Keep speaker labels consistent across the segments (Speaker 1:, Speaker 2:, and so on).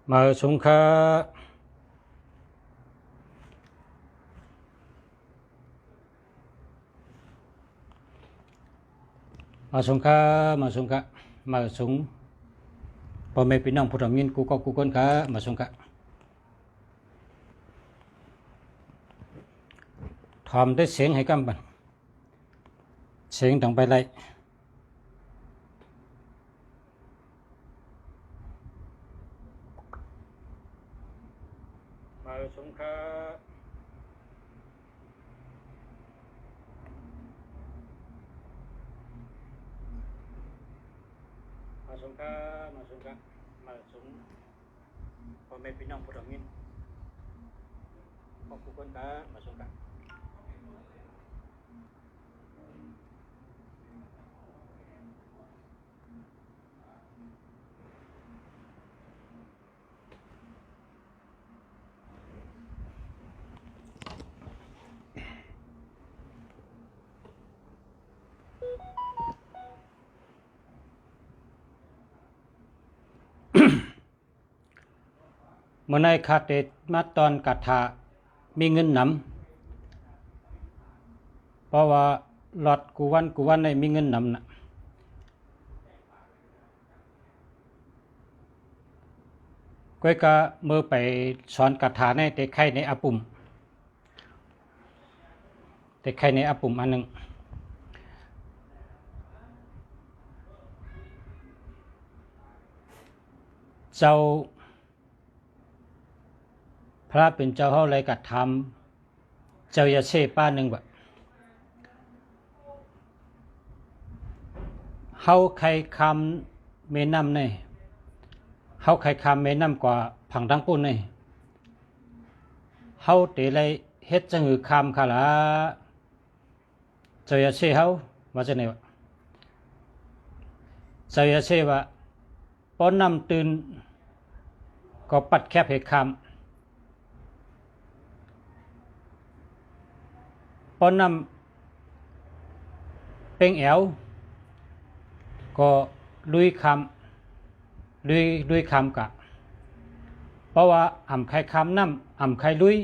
Speaker 1: มาสงฆ์มาสงฆ์มาสงฆ์มาสงพ่อแม่พี่น้องผู้ทำยินกูก็กูคนมาสงฆ์ทำได้เสียงให้กำบันเสียงต้องไปไล่มาสงฆ์มาสงฆ์มาสงฆ์มาสงพ่อแม่พี่น้องผู้ทำยินก็กูคนมาสงฆ์เมื่อในคาเตมาตอนกัดถามีเงินนำเพราะว่าหลอดกูวันในมีเงินนำนะก้อยก็เมื่อไปสอนกัดถาในเด็กไข่ในอาปุ่มเด็กไข่ในอาปุ่มอันหนึ่งเจ้าพระเป็นเจ้าเฮาไรกัดทำเจ้ายาเช่ป้าหนึ่งแบบเฮาใครคำเมน้ำในเฮาใครคำเมน้ำกว่าผังทั้งปุ่นในเฮาเตะไรเฮ็ดจังหือคำค่ะละเจ้ายาเช่เฮาว่าจะไหนวะเจ้ายาเช่ว่าป้อนน้ำตื่นก็ปัดแคบเหตุคำป้อนน้ำเป็งแอวก็ลุยคำลุยคำกะเพราะว่าอ่ำไข่คำน้ำอ่ำไข่ลุย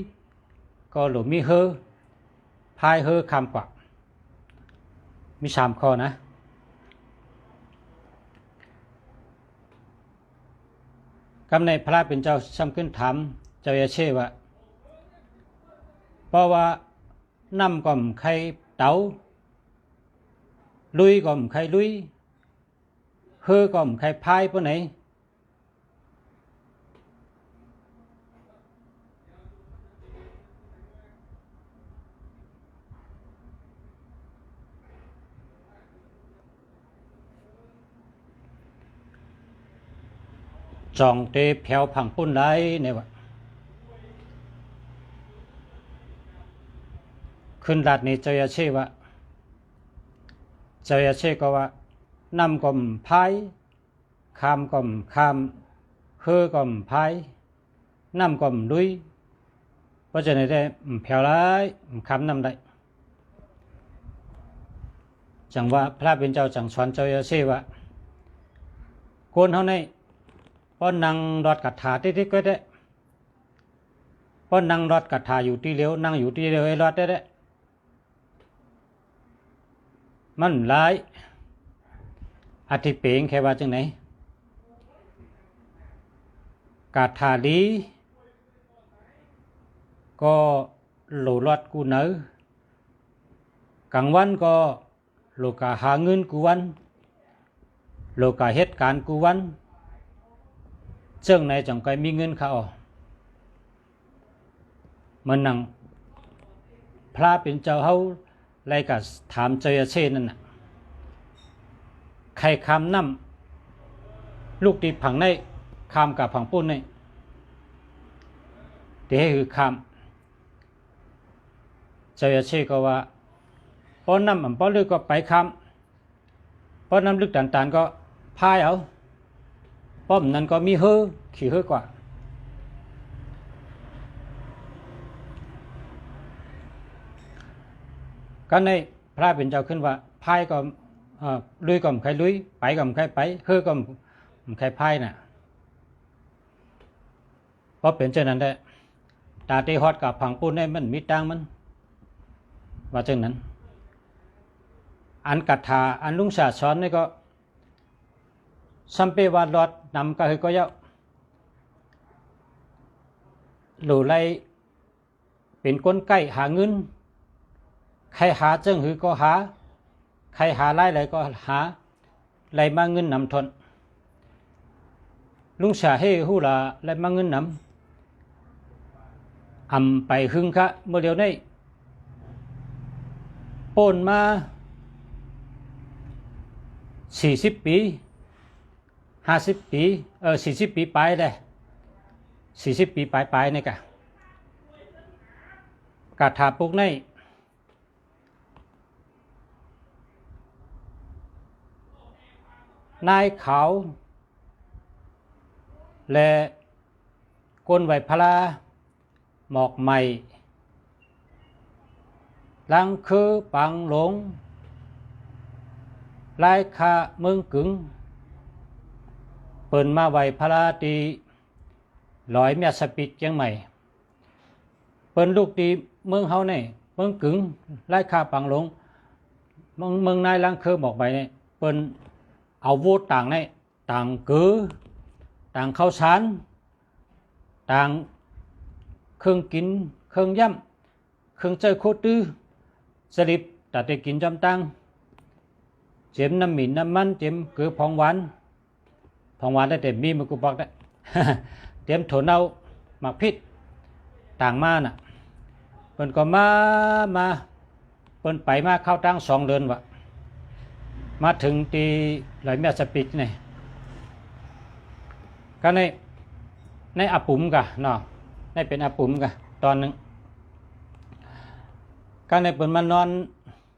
Speaker 1: ก็หลุมีเฮอพายเฮอคำกว่ามี3 ข้อนะกำในพระเป็นเจ้าซ้ำขึ้นถามเจ้ายาเช่ว่าเพราะว่าน้ำก็มไข่เต๋าลุยก็มไข่ลุยเฮอก็มไข่พายปะไหนจองเตแผ่วผังปุ่นได้เนี่ยวะขึ้นลาดนี้เจ้ายาเช่ว่าเจ้ายาเช่ก็ว่าน้ำก็มพายคำก็มคำเฮอก็มพายน้ำก็มลุยเพราะฉะนั้นได้แผ่วร้ายคำน้ำได้จังว่าพระเป็นเจ้าจังสอนเจ้ายาเช่ว่าคนเท่านี้พอนั่งรอดกัดถาที่ก็ได้พอนั่งรอดกัดถาอยู่ที่เลี้ยวนั่งอยู่ที่เลี้ยวให้รอดได้มันหลายอธิเปงแค่ว่าจังไหนกัดถาดีก็โหลรอดกูเนอกลางวันก็โลกาหาเงินกูวันโลกาเหตุการณ์กูวันเจ้าไหนจังก็มีเงินเขามันนั่งพระเป็นเจ้าเฮาไรก็ถามเจ้ายาเช่นั่นน่ะใครคำน้ำลูกตีผังในคำกับผังปุ้นในเดี๋ยวคือคำเจ้ายาเช่ก็ว่าป้อนน้ำป้อนลึกก็ไปคำป้อนน้ำลึกต่างๆก็พายเอาป้อมนั้นก็มีเฮอขี่เฮอกว่าก็ในพระเป็นเจ้าขึ้นว่าพายก็ลุยก็มใครลุยไปก็มใครไปเฮอก็มใครพายน่ะ ราะเป็นเช่นนั้นได้ตาตีฮอดกับผังปูนได้มันมีตังมันว่าเช่นนั้นอันกัดถาอันลุงชาช้อนนี่ก็ซัมเปวาดลอดนำก็คือก็เยอะหลู่ไล่เป็นก้นไก่หาเงินใครหาจึงคือก็หาใครหาไล่อะไรก็หาไล่มาเงินนำทนลุงชาให้ฮู้ละไล่มาเงินนำไปหึงคะเมื่อเดียวนี้ปนมา40 ปี50 ปี40 ปีไปเลย40 ปีไปนี่กะกะถาปุกในนายเขาและกวนไหวพลาหมอกใหม่ลังคือปังหลงลายคาเมืองกึ่งเปิ่นมาไหวพลาตีลอยเมียสปิดเชียงใหม่เปิ่นลูกตีเมืองเฮาเนี่ยเมืองกึ่งลายคาปังหลงเมืองนายลังคือหมอกใหม่เนี่ยเปิ่นเอาโวต่างเนี่ยต่างกือต่างข้าวสารต่างเครื่องกินเครื่องย่ำเครื่องใจโคตื้อสลิปตัดได้กินจำตังเจียมน้ำหมิ่นน้ำมันเจียมเกลือพองหวานได้แต่มีมันกูบอกได้ เตรียมถั่วเน่าหมักพิษต่างมาน่ะเปิ้นก็มาเปิ้นไปมาเข้าตั้ง2 เดือนวะมาถึงตีไหลแม่สปิกนี่ก็ในอาปุ่มกะเนาะในเป็นอาปุ่มกะตอนนึงก็ในเปิ้นมานอน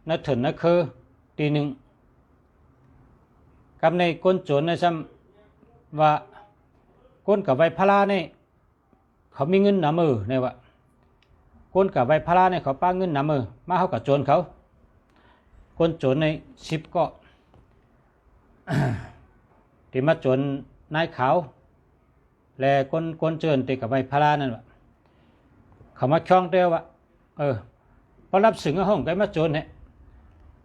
Speaker 1: ในถึงนั่นคือตี 1กับในก้นโจรในซ้ำว่าก้นกับใบพลาเนี่ยเขามีเงินหนามือเนี่ยว่าก้นกับใบพลาเนี่ยเขาป้าเงินหนามือมาเขากับโจรเขาก้นโจรใน10ก็ที่มาโจรนายขาวและก้นเจิญติดกับใบพลานั่นว่าเขามาช่องเดียวว่าพอรับสึงห้องไกมาโจรเนี่ย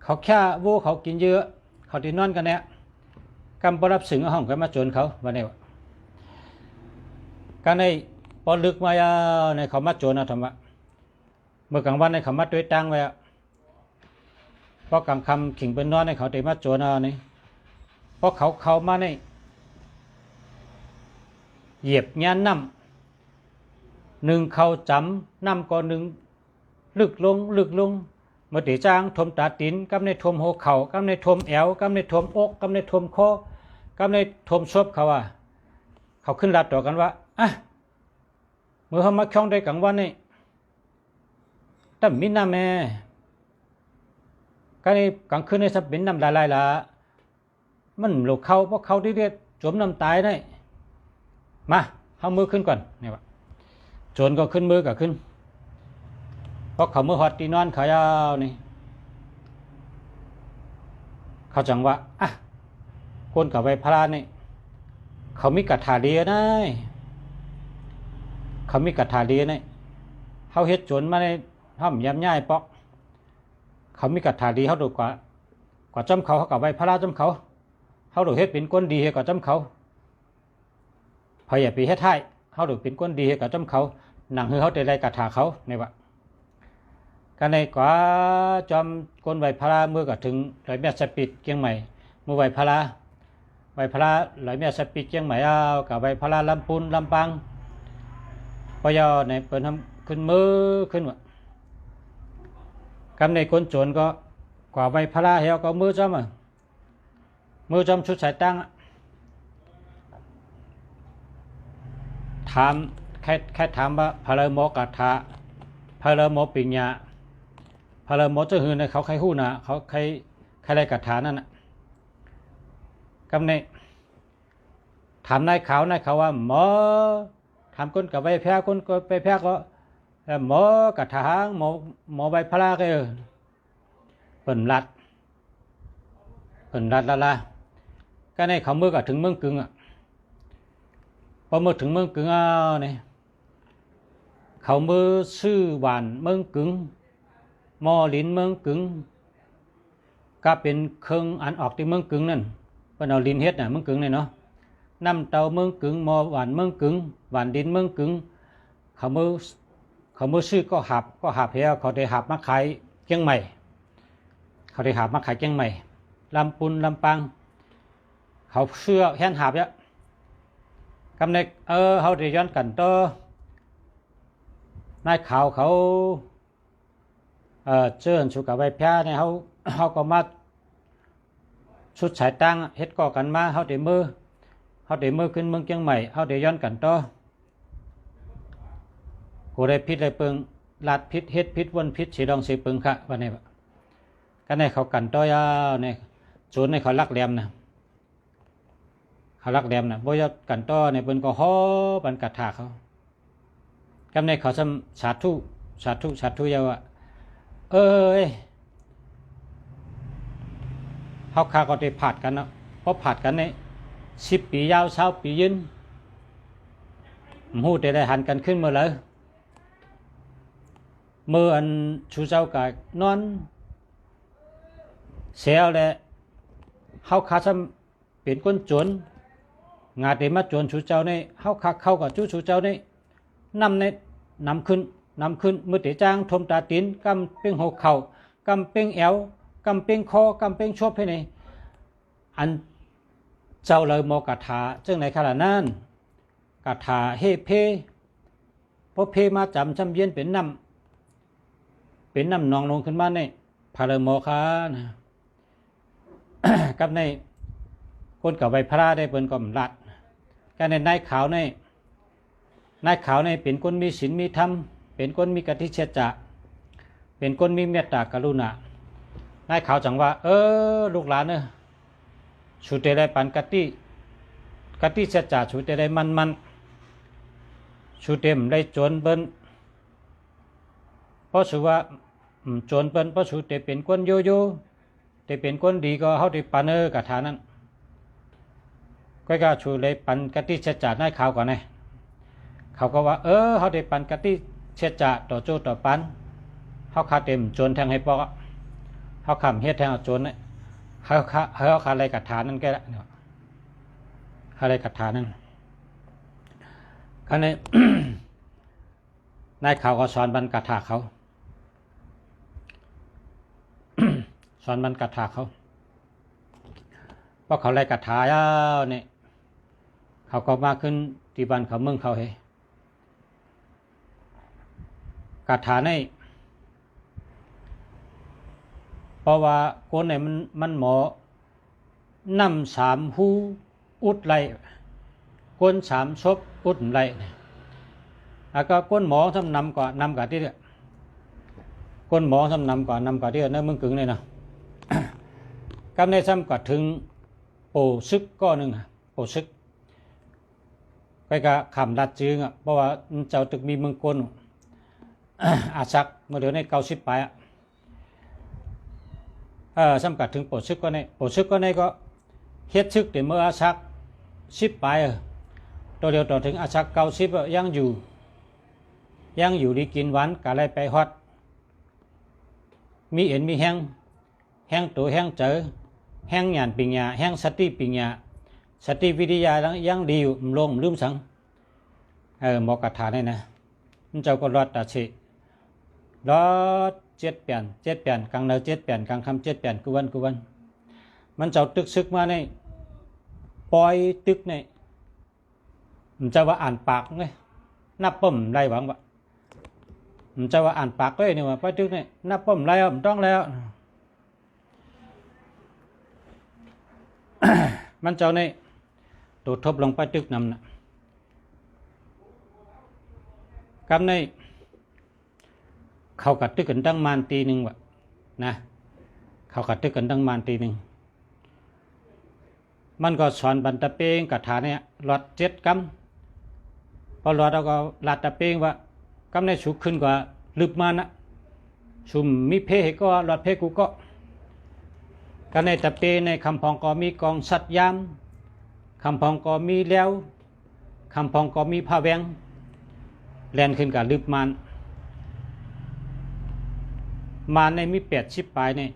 Speaker 1: เขาแค่โว้เขากินเยอะเขาที่นอนกันเนี่ยกำปรับสึงห้องก็มาโจรเขาวันนี้การในพอลึกมาในเขามาโจรนะธรรมะเมื่อกลางวันในเขามาด้วยตังไว้พอกลางค่ำขิงเป็นนอนในเขาเตะมาโจรนี่เพราะเขามาในเหยียบงานน้ำ1เขาจำน้ำก็1ลึกลงเมื่อตีจางทมตาตินกับในทมหัวเข่ากับในทมแอวกับในทมอกกับในทมคอกับในทมซบเขาเขาขึ้นรับต่อกันว่าเมื่อเขามาช่องได้กลางวันนี่ตั้มมินน้ำแม่ก็ในกลางคืนในสับบินน้ำลายละมันหลกเขาเพราะเขาที่เรียกจมน้ำตายได้มาเอามือขึ้นก่อนนี่วะโจรก็ขึ้นมือก็ขึ้นเพราะเขามือหอดตีนอนขายาวนี่เขาจังว่าคนกับใบพลานี่เขามีกัดถาเดียนะเขามีกัดถาเดียนะเขาเฮ็ดโจรมาในห้องย้ำย่ายปอกเขามีกัดถาดีเขาดูกว่าจำเขากับใบพลาจำเขาดูเฮ็ดเป็นก้นดีกว่าจำเขาพออย่าไปเฮ็ดให้เขาดูเป็นก้นดีกว่าจำเขาหนังคือเขาได้ไรกัดถาเขาในวะกันในกว่าจอมกลไหวพลาเมื่อก็ถึงไหลแม่สปิดเชียงใหม่เมื่อไหวพลาไหลแม่สปิดเชียงใหม่กับไหวพลาลำพูนลำปางพอยในเปิดทำขึ้นมือขึ้นวะกันในคนโจรก็กว่าไหวพลาเหี่ยวก็มือจอมมือจอมชุดสายตั้งถามแค่ถามว่าพลเมอกาถาพลเมอปิญญาพลเมอจะหืนเขาใครหู้นะเขาใครไรกาถานั่นกำในถามนายเขาว่าหมอถามคนกับใบแพ้คนก็ไปแพ้ก็หมอกาถาหมอใบพลาก็เปิ่นรัดละก็ในเขาเมื่อก็ถึงเมืองกึ่งพอเมื่อถึงเมืองกึ่งเนี่ย เขามือชื่อหวานเมืองกึ่งมอลินเมืองกึ่งก็เป็นเครื่องอันออกที่เมืองกึ่งนั่นเป็นเอาลินเฮ็ดน่ะเมืองกึ่งนี่เนาะน้ำเต้าเมืองกึ่งมอหวานเมืองกึ่งหวานดินเมืองกึ่งเขามือชื่อก็หับเฮียเขาได้หับมาขายเชียงใหม่เขาได้หับมาขายเชียงใหม่ลำปุนลำปางเขาเชื่อแห่นหับเนี่ยกำเนิดเขาได้ย้อนกันต่อนายข่าวเขาเชิญสุกใบแพ้เนี่ยเขาก็มาชุดสายตั้งเฮ็ดก่อกันมาเขาได้มือขึ้นเมืองเชียงใหม่เขาได้ย้อนกันต่อกูได้พิษได้เปิงลาดพิษเฮ็ดพิษวนพิษสีดองสีปึงค่ะวันนี้กันในเขากันต่อยาวเนี่ยศูนย์ในเขาลักแหลมนะเขาลักแหลมนะบ่ยกันต่อในเปิ้นก็ฮ้อบันกัดถาเขากันในเขาสาธุยาวอ่ะเขาขาก็ได้ผัดกันเนาะเพราะผัดกันใน10 ปียาว20 ปียืนหูได้หันกันขึ้นเมื่อไรเมื่ออันชูเจ้ากับนอนเสียแล้วเขาขาซ้ำเป็นคนจนงาเดมาจนชูเจ้าในเขาขาเข้ากับชูเจ้าในนำขึ้นมือเตจ้างทมตาตีนกำเป้งหัวเข่ากำเป้งแอวกำเป้งคอกำเป้งชบให้ในอันเจ้าเลยมอกาถาจึงในขณะนั้นกาถาเฮเพพอเพมาจำเย็นเป็นน้ำนองลงขึ้นมาในพาเลโมคานะ กับในคนกับใบพระได้เป็นกอมรัดการในนายขาวในเป็นคนมีศีลมีธรรมเป็นคนมีกติเชจะเป็นคนมีเมตตากรุณานายขาวจังว่าลูกหลานชูเตได้ปันกติเชจะชูเตได้มันชูเต็มได้จนเบิ้นเพราะสูว่าจนเปิ้นเพราะสูแต่เป็นคนโยแต่เป็นคนดีก็เขาได้ปันกระถานั้นก็ชูเลยปันกติเชจะนายขาวก่อนไงเขาก็ว่าเขาได้ปันกติเชจะต่อโจต่อปันเขาขาเต็มจนแทงให้ปอกเขาขำเฮ็ดแทงเอาจนเนี่ยเขาขาอะไรกระถานั้นแกละขาอะไรกระถานั้นคันนี้ นายข่าวก็สอนบรรกาถาเขา สอนบรรกาถาเขาเพราะเขาไล่กาถายาวเนี่ยเขาก็มาขึ้นที่บ้านเขาเมืองเขาเฮกาถาในเพราะว่าคนไหนมันหมอนำ3 หูอุดไหลคน3 ศพอุดไหลแล้วก็ก้นหมอทำนำก่อนที่เนี่ยก้นหมอทำนำก่อนที่เนี่ยมึงกึ่งเลยนะ กำในซ้ำก่อนถึงโปซึกก็หนึ่งโปซึกไปกับขำดัดจืงเพราะว่าเจ้าตึกมีเมืองก้น อาซักเมื่อเดือนใน90 ไปซ้ำกัดถึงโปซึกก็ในก็เฮ็ดซึกแต่เมื่ออาซัก10 ไปตัวเดียวต่อถึงอาซัก90ยังอยู่ดีกินหวานกะไรไปฮอดมีเอ็นมีแห้งตัวแห้งเจอแห้งหยานปิงยาแห้งสติปิงยาสติวิทยายังดีอยู่ลงลืมสังหมอกระถาเนี่ยนะมันเจ้าก็รอดตาเฉยรอด7 เปลี่ยนกลางเนอ7 เปลี่ยนกลางคำ7 เปลี่ยนกุวันมันเจ้าตึกซึกมาในปล่อยตึกในมันจะว่าอ่านปากไงนับป้มได้หวังว่ามันจะว่าอ่านปากเลยเนี่ยว่าไปตึกเนี่ยนับป้มแล้วมันต้องแล้ว มันเจ้าเนี่ยตัวทบลงไปตึกนำนะกำในเขากัดตึกกันตั้งมานตีหนึ่งวะนะเขากัดตึกกันตั้งมานตีหนึ่งมันก็สอนบรรตะเปงกระถาเนี่ยหลอด7 กำพอหลอดเราก็หลัดตะเปงว่ากำในฉุกขึ้นกว่าลึบมานะชุมมีเพก็หลอดเพกูก็กันในตะเปในคำพองก็มีกองสัตยามคำพองก็มีแล้วคำพองก็มีผ้าแวง แลนขึ้นกับลืบมันในมี80 ปลายนี่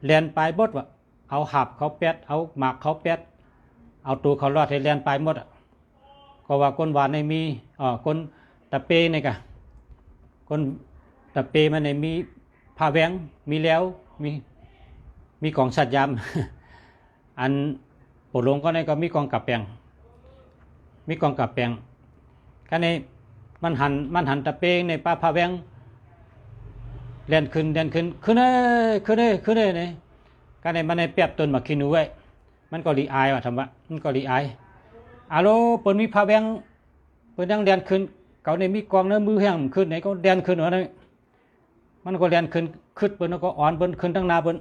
Speaker 1: แลนปลายบดวะเอาหับเขาแปดเอาหมากเขาแปดเอาตัวเขารอดให้แลนปลายหมดก็ว่าคนหวานในมีคนตะเปในกะคนตะเปมันในมีผ้าแหวงมีแล้วมีกองสัตว์ยาม อันปลงก็ในก็มีกองกับแปงกันในมันหันตะเปในป้าผ้าแหวงเล่นขึ้นเนี่ยกันในมันในเปียบต้นมาคินูไว้มันก็รีอายว่ะทำวะมันก็รีอายอาโลเปิ้นมีผ้าแหวงเปิ้นยังเล่นขึ้นเขาในมีกองเนื้อมือแห้งขึ้นไหนก็เล่นขึ้นว่านั่นมันก็เล่นขึ้นเปิ้นก็อ่อนเปิ้นขึ้นทั้งนาเปิ้น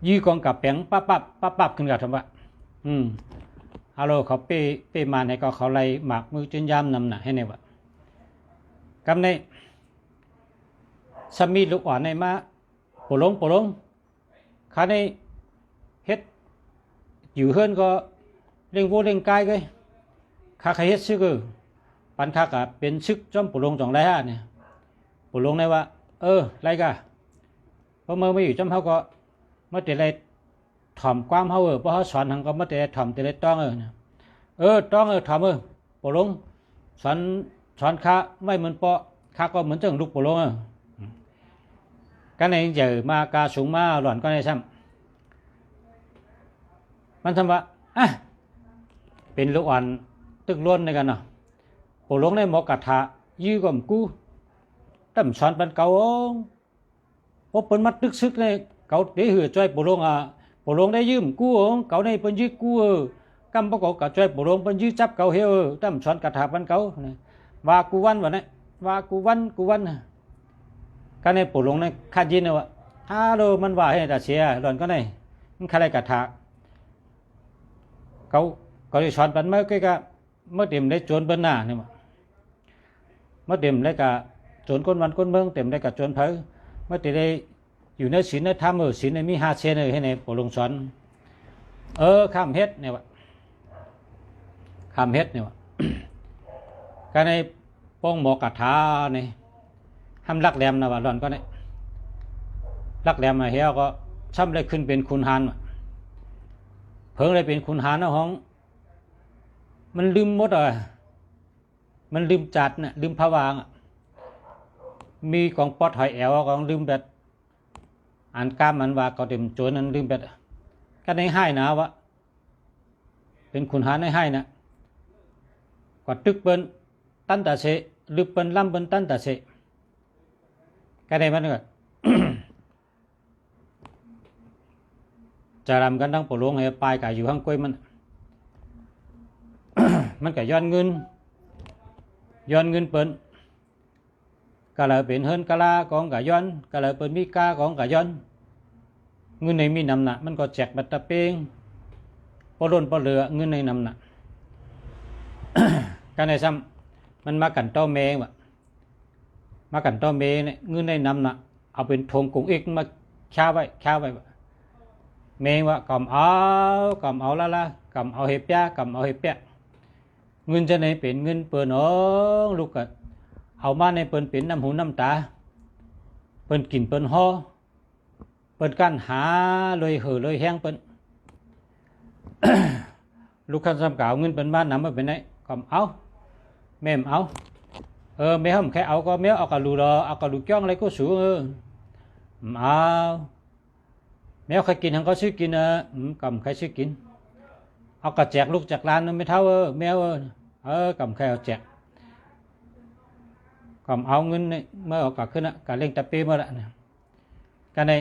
Speaker 1: ยีกองกับแปงปั๊บขึ้นกับทำวะอาโลเขาเป้มาในก็เขาไล่หมากมือจนยามนำหน่ะให้ในวะกำในสามีลูกอ่อนในมาปลงข้าในเฮ็ดอยู่เฮือนก็เร่งโวเร่งกายก็ข้าเฮ็ดซึกปันข้าก็เป็นซึกจอมปลง2ไร5เนี่ยปลงในว่าไรกะเพราะเมื่อไม่อยู่จอมเขาก็เมื่อแต่ไรถ่อมความเขาเพราะเขาสอนทางก็เมื่อแต่ถ่อมแต่ไรต้องต้องถ่อมปลงสอนข้าไม่เหมือนปอข้าก็เหมือนเจ้าลูกปลงกันในเจอมากาสูงมาหล่อนก็ในซ้ำมันทำว่าเป็นลูกอ่อนตึกล้วนในกันเนาะปลงในหมอกระทะยื้อก่อมกู้ตั้มสอนเป็นเก่าพบเป็นมัดตึกซึกในเก่าเดี๋ยวหือจ้อยปลงได้ยืมกู้เก่าในเป็นยื้อกู้กำปะกกับจ้อยปลงเป็นยื้อจับเก่าเฮวตั้มสอนกระทะเป็นเก่าว่ากูวันวะเนี่ยว่ากูวันก็ในปลงในคาดยินเอาว่าโลมันว่าให้แต่เสียหล่อนก็ในมันคาไรกระทะเขาได้สอนปันเมื่อกี้ก็เมื่อเต็มได้โจรเบิ้ลหน้าเนี่ยเมื่อเต็มได้กับโจรก้นวันก้นเมืองเต็มได้กับโจรเผยเมื่อเต็มได้อยู่ในศีลในธรรมศีลในมี5 เชนเลยให้ในปลงสอนข้ามเฮ็ดเนี่ยวะก็ในป้องหมอกระทะเนี่ยห้ามลักแหลมนะว่าหล่อนก็เนี่ยลักแหลมมาเฮียก็ช่ำเลยขึ้นเป็นคุณหานเพิ่งเลยเป็นคุณหานนะห้องมันลืมหมดมันลืมจัดน่ะลืมผวางมีกองปอดหอยแอวกองลืมแบบอ่านกล้ามมันว่าก็เต็มโจรนั้นลืมแบบก็ในให้นะวะเป็นคุณหานให้นะกว่าตึกเปิ้นตั้นตาเสลืมเปิ้นล้ำเปิ้นตั้นตาเสก็ได้มันก็ จะรำกันทั้งปลงให้ปลายกายอยู่ข้างก้อยมัน มันก็ย้อนเงินเปิ้นก็เลยเป็นเฮิรนกะลาของกะย้อนก็เลยเป็นมีกาของกะย้อนเงินในมีนำหนักมันก็แจกบัตรเปงปล้นปเรือเงินในนำหนัก การในซ้ำมันมากันต้อเมงวะมากันต้อเมเนี่ยเงินในนำหนักเอาเป็นธงกงเอกมาค้าไว้เมงวะกำเอาละกำเอาเห็บยากำเอาเห็บแปะเงินจะในเป็นเงินเปิ่นลูกกะเอามาในเปิ่นเป็นน้ำหูน้ำตาเปิ่นกินเปิ่นห่อเปิ่นกันหาเลยเห่อเลยแห้งเปิ่น ลูกขันสำกาวเงินเปิ่นบ้านนำมาเป็นไงกำเอาแม่เอาแม่ผมแค่เอาก็แม่เอากระลูรอเอากระลูจ้องอะไรก็สูเอาแม่ใครกินทั้งก็ซื้อกินกำใครซื้อกินเอากระแจกลูกจากร้านไม่เท่าแม่กำใครเอาแจกกำเอาเงินเมื่อเอากระขึ้นกระเล่งตะเปี๊ยมาละกันใน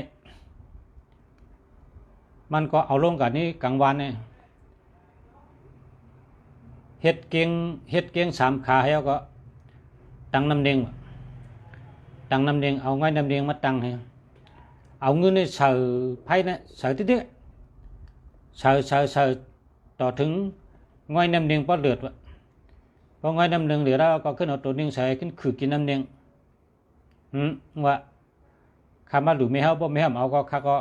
Speaker 1: มันก็เอาลงกันนี้กลางวันเนี่ยเฮ็ดเกียง3 ขาให้เอาก็ตั้งน้ำเนียงเอาไว้น้ำเนียงมาตั้งให้เอาเงินในเสือไพ่นะเสือติ๊กเสือต่อถึงง่อยน้ำเนียงปอดเลือดวะพอง่อยน้ำเนียงเหลือแล้วก็ขึ้นเอาตัวเนียงใส่ขึ้นขือกินน้ำเนียงว่าข้ามาดูไม่เฮาบ่ไม่เฮาเอาก็ข้าก็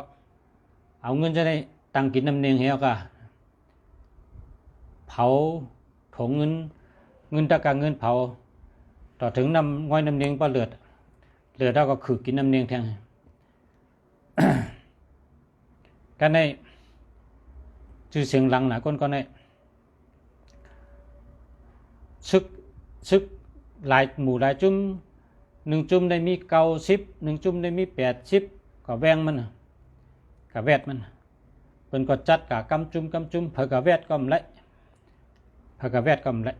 Speaker 1: เอาเงินจะได้ตั้งกินน้ำเนียงให้เอาก็เผาถงเงิ เงินตะกางเงินเผาต่อถึงน้ำง่อยน้ำเนียงปลาเลือดเราก็คือกินน้ำเนียงแทง กันในชื่อเสียงหลังหนาก้นก็ในซึกหลายหมู่หลายจุ่ม1 จุ่มได้มี90 1 จุ่มได้มี80ก็แบ่งมันก็แวดมันเพิ่นก็จัดกะกำจุ่มเพิ่นก็แวดก็มละเพิ่นก็แวดก็มละ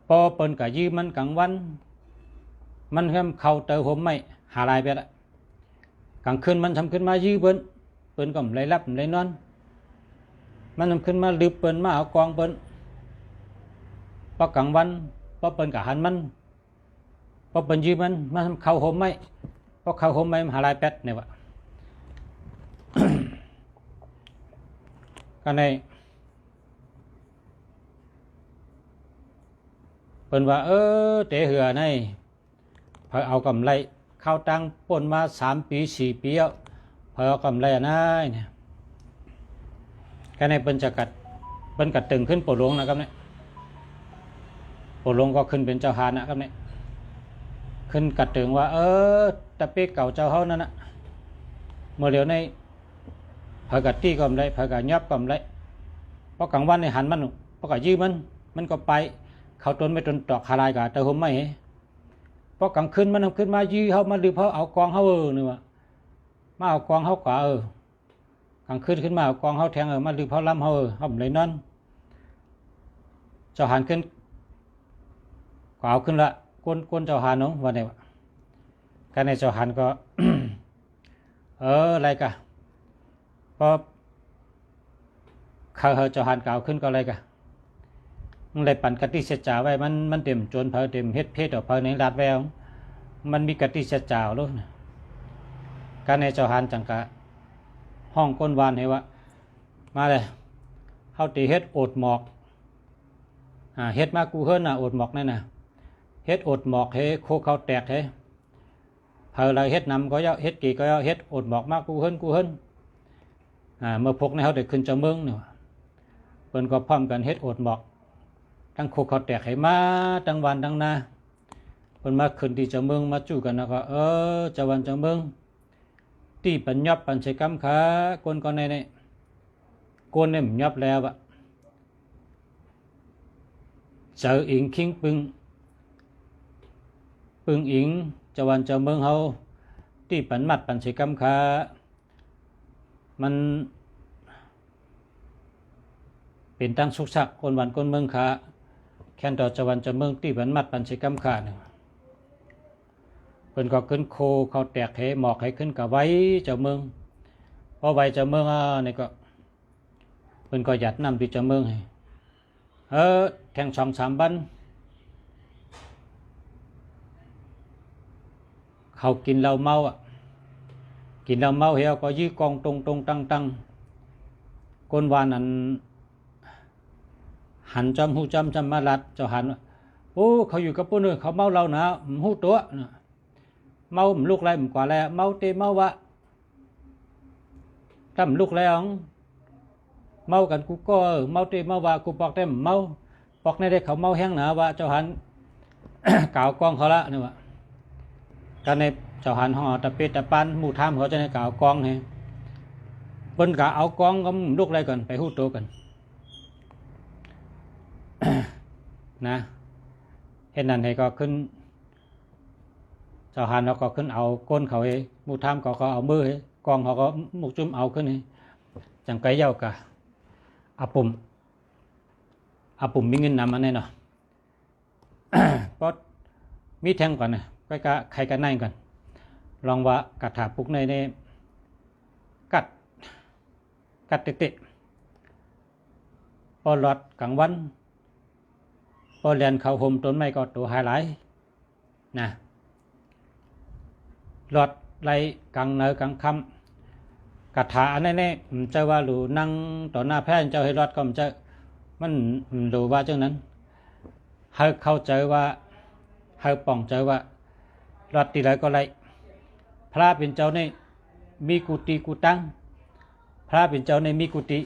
Speaker 1: พอเปิ้นก็ยืมมันกลางวันมันเข้าเตอห่มไม้หาลายไปละกลางคืนมันทำขึ้นมายืมเปิ้นก็มเลยรับมเลยนอนมันทำขึ้นมาลืบเปิ้นมาเอากองเปิ้นพอกลางวันพอเปิ้นก็หันมันพอเปิ้นยืมมันเข้าห่มไม้พอเข้าห่มไม้หาลายแปดเนี่ยว่ะ ก็ในเปิ้นว่าเตะเหือในพอเอากำไรเข้าตังป่นมา3 ปี4 ปีแล้วพอเอากำไรนะเนี่ยก็ในเปิ้นจะกัดเปิ้นกัดตึงขึ้นปวดหลวงนะครับเนี่ยปวดหลวงก็ขึ้นเป็นเจ้าหานะครับเนี่ยขึ้นกัดตึงว่าตะเป๊กเก่าเจ้าเฮานั่นน่ะเมื่อเร็วในพอกัดตี้กำไรพอกัดยับกำไรเพราะกลางวันในหันมันเพราะกัดยื้อมันก็ไปเขาต้นไม่ต้นตอกหาลายกะแต่ผมไม่เห็นเพราะกลางคืนมันทำขึ้นมายื้อเขามาลือเขาเอากองเขานี่วะมาเอากองเขากว่ากลางคืนขึ้นมาเอากองเขาแทงมาลือเขาล้ำเขาเขาเลยนั่นเจ้าหันขึ้นก็เอาขึ้นละกวนเจ้าหันน้องวันนี้วะการในเจ้าหันก็ อะไรกะพอเขาเจ้าหันเก่าขึ้นก็อะไรกะมันเลยปั่นกติเสจ่าไว้มันเต็มจนเพอเต็มเฮ็ดเพศออกเพอในรัดแววมันมีกติเสจ่าลูกการในเจ้าหันจังกะห้องก้นวานให้วะมาเลยเฮาตีเฮ็ดโอดหมอกเฮ็ดมากูเฮิรนน่ะโอดหมอกนั่นน่ะเฮ็ดโอดหมอกเฮโคเขาแตกเฮเพอเราเฮ็ดนำก็เฮ็ดกี่ก็เฮ็ดโอดหมอกมากูเฮิรนเมื่อพกในเขาได้ขึ้นเจ้าเมืองเนี่ยเปิ้นก็พร้อมกันเฮ็ดโอดหมอกทั้งโคเขาแตกให้มาทั้งวันทั้งนาเปิ้นมาขึ้นที่เจ้าเมืองมาจู่กันแล้วก็เจ้าวันเจ้าเมืองที่ปัญญอบปัญชัยกรรมขากวนก็ในกวนเนี่ยมันยอบแล้วอะเจออิงคิงปึงอิงเจ้าวันเจ้าเมืองเฮาที่ปัญมัดปัญชัยกรรมขามันเป็นตั้งสุขสักคนวันคนเมืองขาแค่นต่อเจ้าวันเจ้าเมืองที่ปัญมัดปัญชัยกรรมขาเนี่ยเพิ่นก็ขึ้นโคเขาแตกให้หมอกให้ขึ้นกับไว้เจ้าเมืองพอไว้เจ้าเมืองนี่ก็เพิ่นก็หยัดนำที่เจ้าเมืองให้แทง2-3 วันเขากินเหล้าเมากินเหล้าเมาเฮียก็ยื้อกองตรงตั้งก้นวานนั้นหันจำหูจำมาลัดเจ้าหันเขาอยู่กับปุ้นเขาเมาเหล้านะหูตัวเมาลูกไรกว่าแล้วเมาเตเมาวะทำลูกแล้วเมากันกูก็เมาเตเมาวะกูบอกได้เมาบอกในได้เขาเมาแห้งหนาวะเจ้าหัน กาวกองเขาละนี่วะการในเจ้าหันห่อตะเปตะปันหมู่ทามเขาจะในกาวกองไงเปิ้นกะเอากองก็ลูกไรก่อนไปหูตัวกัน นะเห็นนั่นให้ก็ขึ้นเจ้าหันเขาก็ขึ้นเอาก้นเขาเองหมู่ทามเขาก็เอามือกองเขาก็หมู่จุ่มเอาขึ้นนี่จังไกเย้ากะอาปุ่มมีเงินนำมาแน่เนาะ เพราะมีแทงก่อนนะใครกันนั่งกันลองว่ากระถาปุกในกัดเตะพอหลอดกลางวันพอเรียนเขาห่มต้นไม้ก็ตัวหายหลายนะหลอดไรกลางเนอกลางค่ำกระถาอันนี้เนี่ยเจ้าว่าหลูนั่งต่อหน้าแพทย์เจ้าให้หลอดก็มันจะมันหลูว่าเจ้านั้นให้เข้าใจว่าให้ป่องใจว่าหลอดตีไรก็ไรพระเป็นเจ้าในมีกุฏิกุตังพระเป็นเจ้าในมีกุฏิ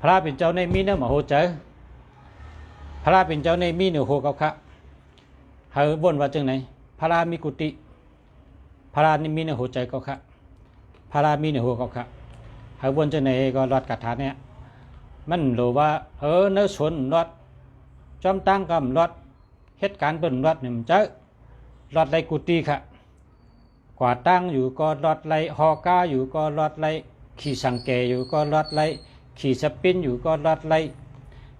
Speaker 1: พระเป็นเจ้าในมีเนื้อหมาโหเจอ พระราเป็นเจ้าในมีเหนือโหกับคะเฮาบ่นว่าจังไหนพระรามีกุฏิพระรานี่มีเหนือหัวใจกับคะพระรามีเหนือหัวกับคะเฮาบ่นจังไหนก็รอดกระถาเนี่ยมันรู้ว่าเนื้อสวนรอดจอมตั้งกำรอดเหตุการณ์เปิ้นรอดเนี่ยมันจะรอดไรกุฏิค่ะกว่าตั้งอยู่ก็รอดไรฮอก้าอยู่ก็รอดไรขี่สังเกอยู่ก็รอดไรขี่สปินอยู่ก็รอดไร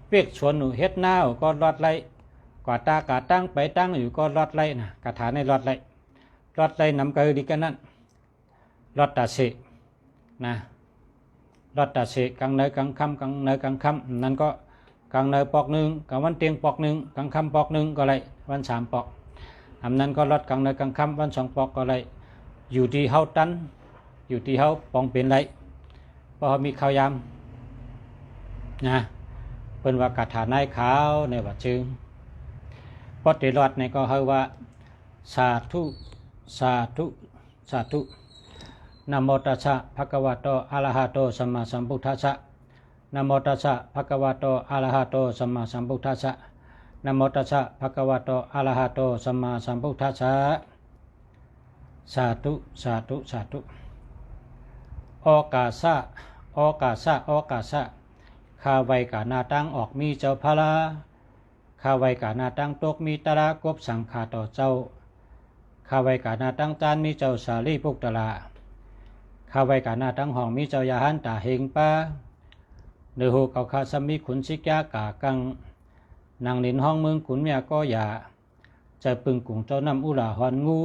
Speaker 1: เปียกชวนหนูเฮ็ดหน้าก็รอดไรกว่าตากาตั้งไปตั้งอยู่ก็รอดไรนะกระถาในรอดไรนำกระดิกันนั้นรอดตาเสนะรอดตาเสกลางเนยกลางค่ำกลางเนยกลางค่ำนั่นก็กลางเนยปอกหนึ่งกลางวันเตียงปอกหนึ่งกลางค่ำปอกหนึ่งก็ไรวันสามปอกอันนั้นก็รอดกลางเนยกลางค่ำวันสองปอกก็ไรอยู่ที่เฮาตันอยู่ที่เฮาปองเป็นไรเพราะมีข้าวยามนะเป็นว่ากระถานายขาวในว่าจึงพอติรอดในก็เฮาว่าสาธุสาธุสาธุนะโมตัสสะภะคะวะโตอะระหะโตสัมมาสัมพุทธัสสะนะโมตัสสะภะคะวะโตอะระหะโตสัมมาสัมพุทธัสสะนะโมตัสสะภะคะวะโตอะระหะโตสัมมาสัมพุทธัสสะสาธุสาธุสาธุโอกาสะโอกาสะโอกาสะข้าไว้กานาตั้งออกมีเจ้าพระลาข้าไว้กานาตั้งตกมีตระกบสังฆาต่อเจ้าข้าไว้กานาตั้งจานมีเจ้าสาลีปุกตละข้าไว้กานาตั้งห้องมีเจ้ายาหันตาเฮงป้าเนื้อหูเกาคาสมีขุนสิกยากากังนางลินห้องเมืองขุนเมียก็อย่าเจอปึงกุ่งเจ้านำอุลาหอนงู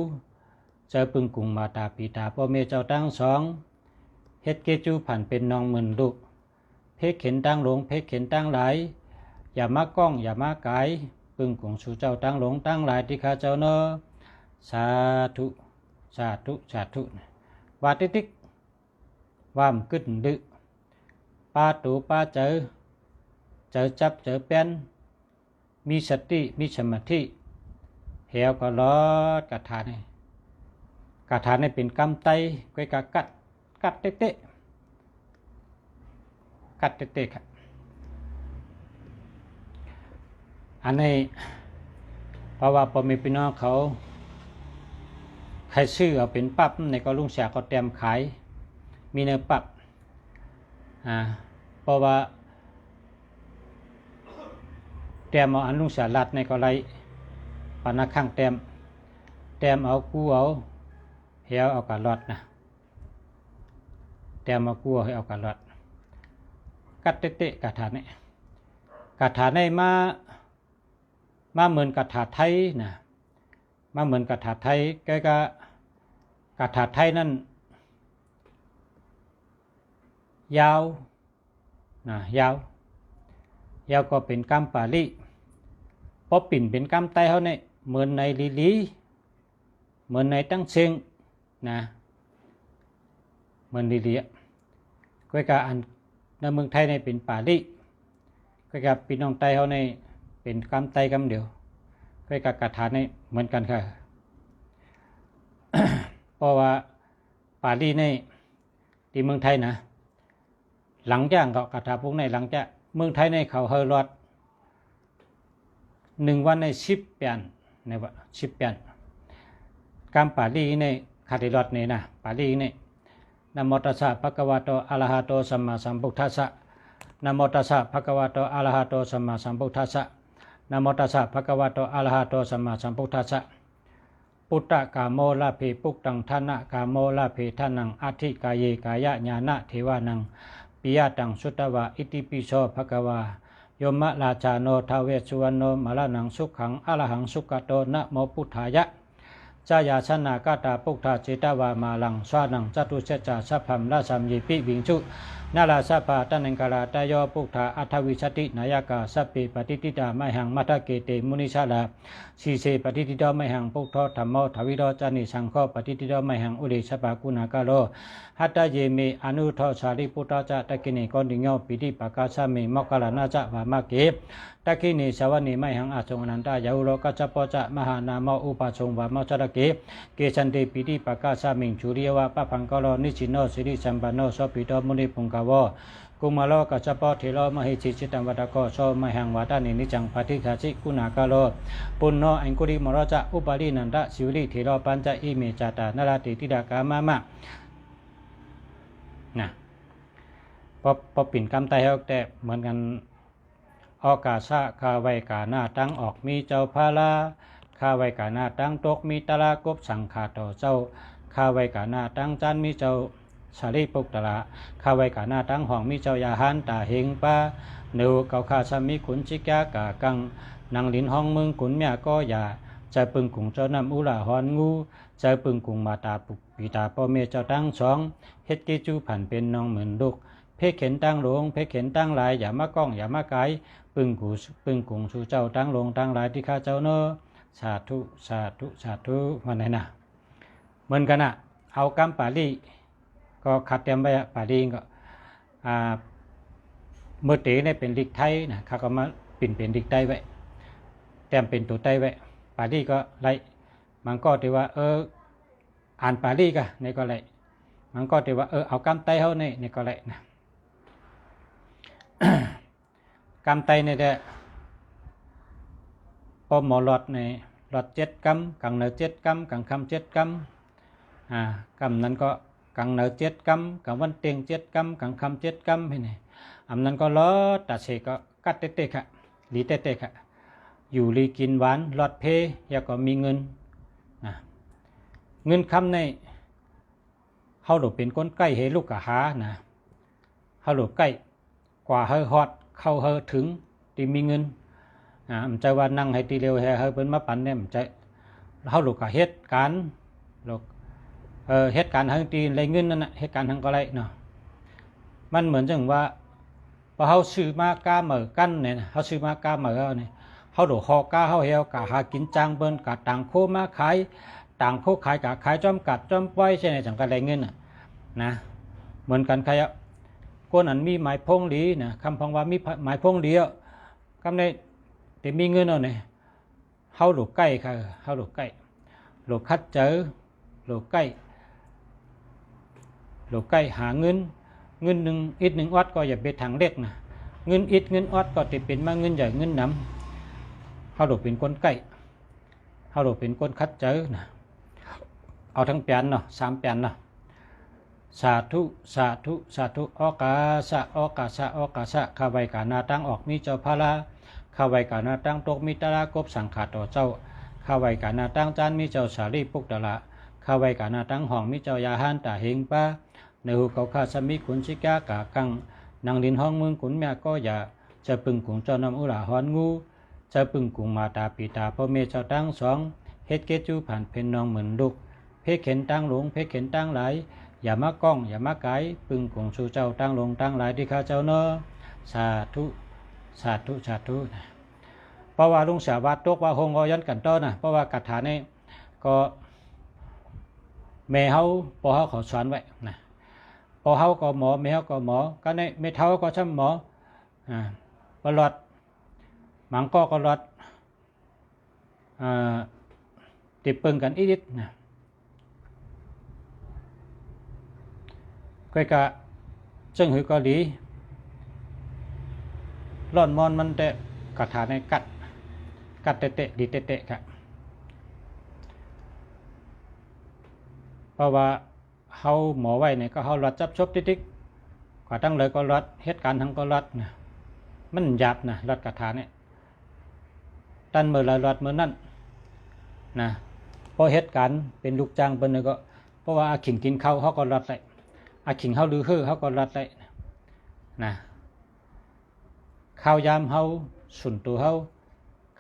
Speaker 1: เจอปึงกุ่งมาตาปีตาพ่อเมียเจ้าตั้งสองเฮ็ดเกจูผ่านเป็นนองหมื่นลูกเพกเข็นตั้งหลงเพกเข็นตั้งหลายอย่ามาก้องอย่ามากายปึงกุ่งสู่เจ้าตั้งหลงตั้งหลายที่ข้าเจ้าเนอสาธุสาธุสาธุวาติติกวามกึศดึป้าตูป้าเจอจับเจอเป็นมีสติมีสมาธิเหวก็รอดกระถานี่เป็นกำไตก้อยกะกัดเตะกัดเตะครับอันนี้เพราะว่าพอมีพี่น้องเขาใครซื้อเอาเป็นปั๊บในก็ลุงเสียก็เตรียมขายมีเนื้อปั๊บเพราะว่าเตรียมเอาอันลุงเสียรัดในก็ไรปานาข้างเตรียมเอากู้เอาเหี่ยวเอากระลอดนะเตรียมเอากู้ให้เอากระลอดกัดเตะกระถานี่กระถาในมาเหมือนกระถาไทยนะมาเหมือนกระถาไทยแกก็กระถาไทยนั่นยาวนะยาวก็เป็นกำปาลีพอปิ่นเป็นกำไตเขาเนี่ยเหมือนในลีเหมือนในตั้งเชิงนะเหมือนลีก็กะอันในเมืองไทยเนี่ยเป็นปาลีก็กะพี่น้องไตเขาเนี่ยเป็นกำไตกำเดียวก็กะกระถาเนี่ยเหมือนกันค่ะ เพราะว่าปาลีในที่เมืองไทยนะหลังจากก็กระถาพวกในหลังจากเมืองไทยในเขาเฮรอด1 วันใน10 ปีในว่า10 ปีกำปาลีในคาติรอดนี่นะปาลีนี่นะโมตัสสะภะคะวะโตอะระหะโตสัมมาสัมพุทธัสสะนะโมตัสสะภะคะวะโตอะระหะโตสัมมาสัมพุทธัสสะนะโมตัสสะภะคะวะโตอะระหะโตสัมมาสัมพุทธัสสะปุตตะกาโมลาภีปุกตังทนะกาโมลาภีทนังอธิกายเยกายะญาณเทวานังปิยตังสุตตวะอิติปิโสภะคะวาโยมะราชาโนทาเวสสุวรรณโนมะละนังสุขังอะระหังสุขโตนะโมพุทธายะจายาชนากาตาปุกธาเจตวามาลังสวานังจตุเสจาสัพพัมราสัมยิปิวิงชุนาลาสัพพะตันังกาลาตโยปุกธาอัทวิชตินายกาสัพเพปฏิทิตาไมหังมัทเกเตมุนิชาลาสีเสปฏิทิตาไมหังปุกทธรรมโมทวิโรจานิสังโฆปฏิทิตาไมหังอุเดชปากุณากาโลหัตตเยเมอนุทสาริปุตตะจะตะกินีกอนิโยปิติปกาสเมมกลานาจะวามะเกตะกินีสวนีไมหังอาจงอนันตายาอุโรกัจจปจะมหานามอุปชงวามจระเกเกชันเตปิติปกาสเมจุริยวะปะพังกโลนิชิโนสิริสัมปันโนสปิโตมุนิปุงกาว กุมาโลกัจจปะเทโลมหิจิจิตังวัตโกโชมหังวัตานินิจังปฏิฆาจิกุณากาโลปุณโนอังกุริมรจะอุปาลินันทะสิวลิเทโลปัญจอิเมจตานราติติดากามามะนะพอปิ่นกำไตเฮาแต่เหมือนกันอากาศะคาไวกาหน้าตั้งออกมีเจ้าพาลาคาไวกาหน้าตั้งตกมีตลากบสังขาโตเจ้าคาไวกาหน้าตั้งจันมีเจ้าชาลีปุกตละคาไวกาหน้าตั้งห้องมีเจ้ายาหันตาเฮงป้าเนูเกาคาสามีขุนจิกากากังนางลินห้องมึงขุนเมียก็อย่าใจปึงกุงเจ้านำอุลาหอนงูใจปึงกุงมาตาปุกปีตาพ่อเมเจ้าตั้งสองเฮ็ดกิจูผันเป็นน้องเหมือนลูกเพเข็นตั้งหลวงเพเข็นตั้งหลายอย่ามาก้องอย่ามาไกลปึงกุงสู่เจ้าตั้งลงตั้งหลายที่ข้าเจ้าเนอสาธุสาธุสาธุวันไหนนะเหมือนกันอ่ะเอากำปาลีก็ขัดเตรียมไปปาลีก็เมื่อเต๋เนี่ยเป็นลิกไทยนะเขาก็มาปิ่นเป็นลิกไทยไว้เตรียมเป็นตัวไทยไว้ปาลีก็ไรมันก็ถือว่าอ่านปาลีก็ในก็ไรมันก็ถือว่าเอากำไตเขาในก็ไรนะกำไตเนี่ยแต่พอหมอหลอดในหลอด7 กำกังเนื้อ7 กำกังคำ7 กำกำนั้นก็กังเนื้อ7 กำกังวันเตียง7 กำกังคำ7 กำให้เนี่ยนั้นก็ลอดตัดเสก็กัดเตะๆค่ะหลีเตะๆค่ะอยู่ลีกินหวานหลอดเพยาก็มีเงินเงินคำในเขาหลบเป็นก้นใกล้เฮลูกกะหานะเขาหลบใกล้กว่าเฮฮอดเข้าเฮถึงที่มีเงินมันจะว่านั่งให้ตีเร็วให้เฮเป็นมาปั่นเนี่ยมันจะเขาหลบกับเหตุการณ์หลบเหตุการณ์ทั้งตีไรเงินนั่นนะเหตุการณ์ทั้งก็ไรเนาะมันเหมือนจังว่าพอเขาซื้อมากาเหมือกันเนี่ยเขาซื้อมากาเหมือเนี่ยเขาหลบคอกาเขาเฮวกะหากินจางเบิ้ลกะต่างโคมาขายต่างโคขายกะขายจอมกัดจอมป้อยใช่ไหมจังกันไรเงินนะเหมือนกันใครคนอันมีหมายพงหลีนะคำพังว่ามีหมายพงหลีคำในแต่มีเงินเอาเนี่ยเขาหลบใกล้ค่ะเขาหลบใกล้หลบคัดเจอหลบใกล้หาเงินหนึ่งอิดหนึ่งอดก็อย่าไปทางเล็กนะเงินอิดเงินอดก็ติดเป็นมาเงินใหญ่เงินน้ำเขาหลบเป็นคนใกล้เขาหลบเป็นคนคัดเจอนะเอาทั้งแปนเนาะ3 แปนเนาะสาธุสาธุสาธุอากาสะอากาสะอากาสะข้าไวกานาตั้งออกมีเจ้าพาลาข้าไวกานาตั้งตกมีตลากบสังขาต่อเจ้าข้าไวกานาตั้งจานมีเจ้าสาลีปุกตละข้าไวกานาตั้งห้องมีเจ้ายาหันตาเฮงป้าในหูเขาข้าสมิขุนชิกากากังนางลินห้องมึงขุนแม่ก็อย่าจะปึงกุงเจ้านำอุลาหอนงูจะปึงกุงมาตาปีตาพ่อเมเจ้าตั้งสองเฮ็ดเกจูผ่านเป็นน้องเหมือนลูกเพเข็นตั้งหลวงเพเข็นตั้งหลายอย่ามาก้องอย่ามาไกลปึงกุงสู่เจ้าตั้งลงตั้งหลายที่ข้าเจ้าเนอสาธุสาธุสาธุเพราะว่าลุงเสียวัดตกว่าหงก็ย้อนกันต้นนะเพราะว่าคาถานี้ก็แม่เขาพอเขาสอนไว้นะพอเขาก็หมอแม่เขาก็หมอก็ในไม่เท่าก็ช่ำหมอก็หลอดหมังก็หลอดติดปึงกันอีกนะก็กะจึงหือเกาหลีร้อนมอนมันแต่กระถาในกัดเตะดีเตะครับเพราะว่าเขาหมอไว้เนี่ยก็เขารัดจับชบติ๊กกว่าตั้งเลยก็รัดเหตุการณ์ทั้งก็รัดนะมันหยาบนะรัดกระถาเนี่ยตันเมื่อไรรัดเมื่อนั่นนะเพราะเหตุการณ์เป็นลูกจ้างเป็นเลยก็เพราะว่าอาขิงกินข้าวเขาก็รัดเลยอาขิงเขาลือฮือเขาก็รัดเลยนะข้าวยามเขาสุนตัวเขา